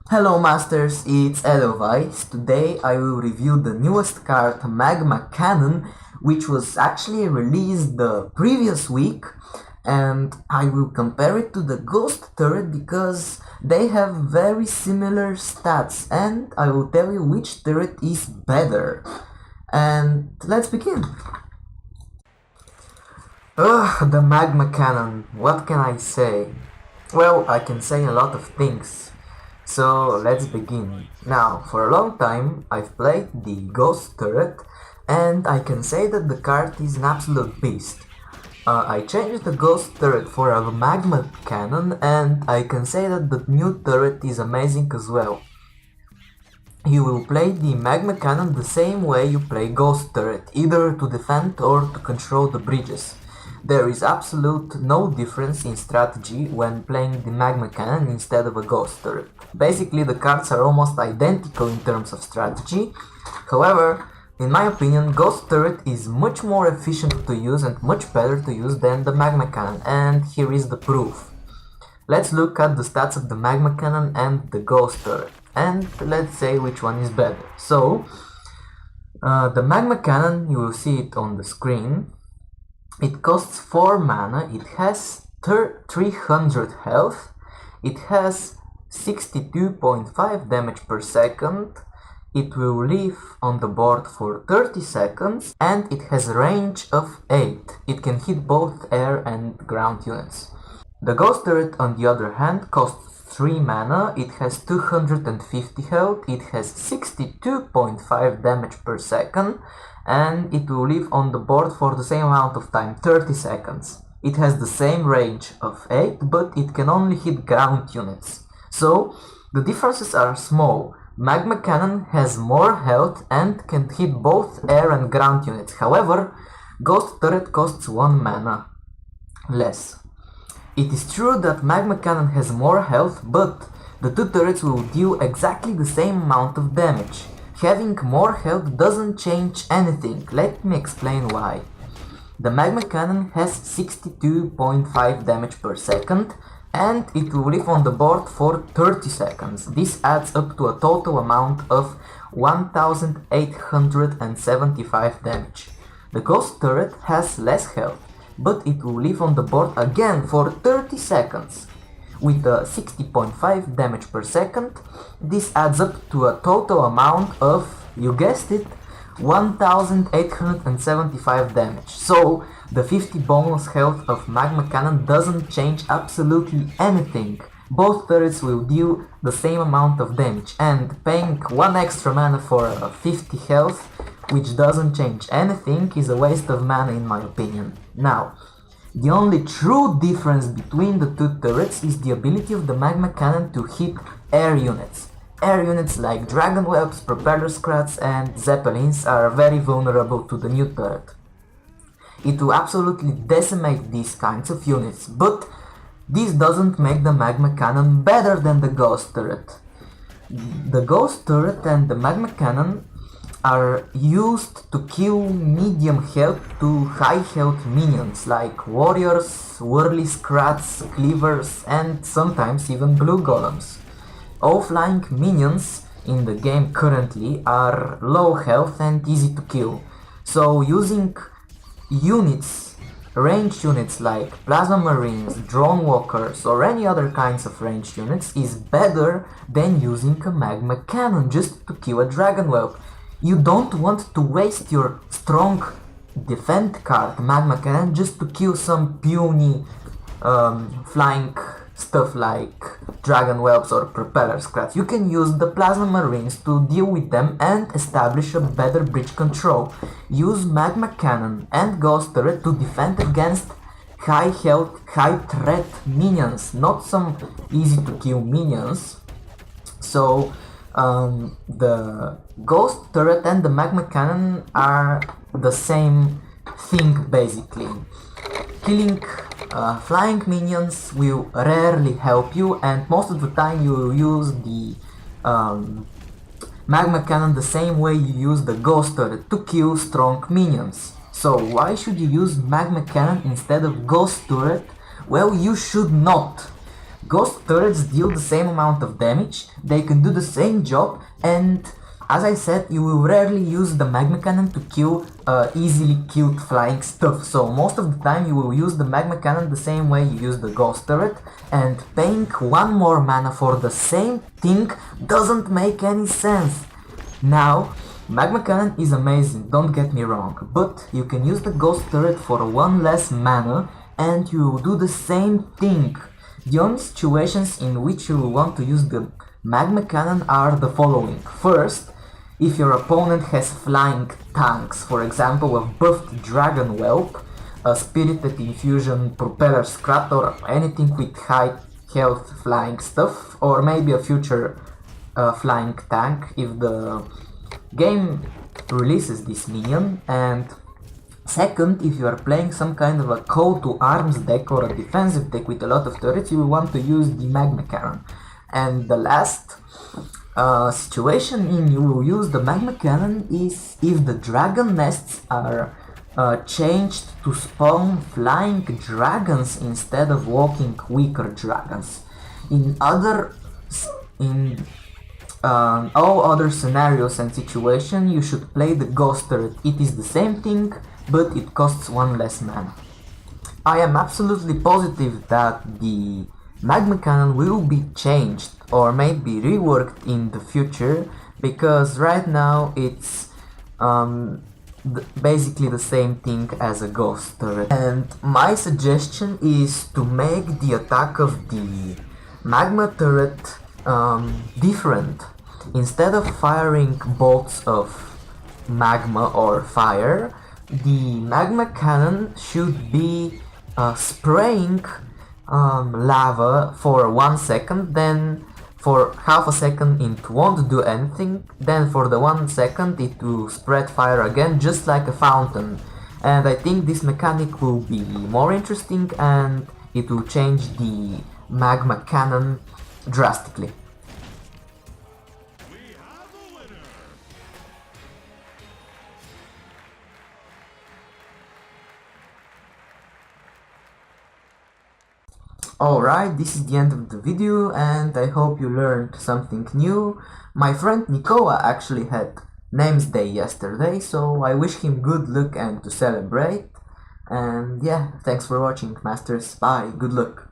Hello Masters, it's Edelweiss. Today I will review the newest card Magma Cannon, which was actually released the previous week, and I will compare it to the Ghost Turret because they have very similar stats, and I will tell you which turret is better. And let's begin. Ugh, the Magma Cannon, what can I say? Well, I can say a lot of things. So let's begin. Now, for a long time I've played the Ghost Turret, and I can say that the card is an absolute beast. I changed the Ghost Turret for a Magma Cannon, and I can say that the new turret is amazing as well. You will play the Magma Cannon the same way you play Ghost Turret, either to defend or to control the bridges. There is absolute no difference in strategy when playing the Magma Cannon instead of a Ghost Turret. Basically the cards are almost identical in terms of strategy. However, in my opinion, Ghost Turret is much more efficient to use and much better to use than the Magma Cannon, and here is the proof. Let's look at the stats of the Magma Cannon and the Ghost Turret, and let's say which one is better. So, the Magma Cannon, you will see it on the screen. It costs 4 mana, it has 300 health, it has 62.5 damage per second, it will live on the board for 30 seconds, and it has a range of 8. It can hit both air and ground units. The Ghost Turret, on the other hand, costs 3 mana, it has 250 health, it has 62.5 damage per second, and it will live on the board for the same amount of time, 30 seconds. It has the same range of 8, but it can only hit ground units. So, the differences are small. Magma Cannon has more health and can hit both air and ground units. However, Ghost Turret costs 1 mana less. It is true that Magma Cannon has more health, but the two turrets will deal exactly the same amount of damage. Having more health doesn't change anything. Let me explain why. The Magma Cannon has 62.5 damage per second, and it will live on the board for 30 seconds. This adds up to a total amount of 1875 damage. The Ghost Turret has less health, but it will live on the board again for 30 seconds. With a 60.5 damage per second, this adds up to a total amount of, you guessed it, 1875 damage. So, the 50 bonus health of Magma Cannon doesn't change absolutely anything. Both turrets will deal the same amount of damage, and paying 1 extra mana for a 50 health, which doesn't change anything, is a waste of mana in my opinion. Now, the only true difference between the two turrets is the ability of the Magma Cannon to hit air units. Air units like Dragon Webs, Propeller Scrats and Zeppelins are very vulnerable to the new turret. It will absolutely decimate these kinds of units, but this doesn't make the Magma Cannon better than the Ghost Turret. The Ghost Turret and the Magma Cannon are used to kill medium health to high health minions like warriors, whirly scrats, cleavers and sometimes even blue golems. All flying minions in the game currently are low health and easy to kill, so using units, ranged units like plasma marines, drone walkers or any other kinds of ranged units is better than using a Magma Cannon just to kill a Dragon Whelp. You don't want to waste your strong defend card Magma Cannon just to kill some puny flying stuff like Dragon Whelps or Propeller Scrats. You can use the Plasma Marines to deal with them and establish a better bridge control. Use Magma Cannon and Ghost Turret to defend against high health, high threat minions, not some easy to kill minions. So the Ghost Turret and the Magma Cannon are the same thing basically. Killing flying minions will rarely help you, and most of the time you will use the Magma Cannon the same way you use the Ghost Turret to kill strong minions. So why should you use Magma Cannon instead of Ghost Turret? Well, you should not. Ghost turrets deal the same amount of damage, they can do the same job, and as I said, you will rarely use the Magma Cannon to kill easily killed flying stuff, so most of the time you will use the Magma Cannon the same way you use the Ghost Turret, and paying 1 more mana for the same thing doesn't make any sense. Now, Magma Cannon is amazing, don't get me wrong, but you can use the Ghost Turret for 1 less mana and you will do the same thing. The only situations in which you will want to use the Magma Cannon are the following. First, if your opponent has flying tanks, for example a buffed Dragon Whelp, a Spirited Infusion, Propeller Scrat, or anything with high health flying stuff, or maybe a future flying tank if the game releases this minion. And second, if you are playing some kind of a call to arms deck or a defensive deck with a lot of turrets, you will want to use the Magma Cannon. And the last situation in you will use the Magma Cannon is if the dragon nests are changed to spawn flying dragons instead of walking weaker dragons. In all other scenarios and situations, you should play the Ghost Turret. It is the same thing, but it costs 1 less mana. I am absolutely positive that the Magma Cannon will be changed or maybe reworked in the future, because right now it's basically the same thing as a Ghost Turret. And my suggestion is to make the attack of the Magma Turret different. Instead of firing bolts of magma or fire, the Magma Cannon should be spraying lava for 1 second, then for half a second it won't do anything, then for the 1 second it will spread fire again, just like a fountain. And I think this mechanic will be more interesting and it will change the Magma Cannon drastically. Alright, this is the end of the video and I hope you learned something new. My friend Nikola actually had Name's Day yesterday, so I wish him good luck and to celebrate. And yeah, thanks for watching, Masters. Bye, good luck.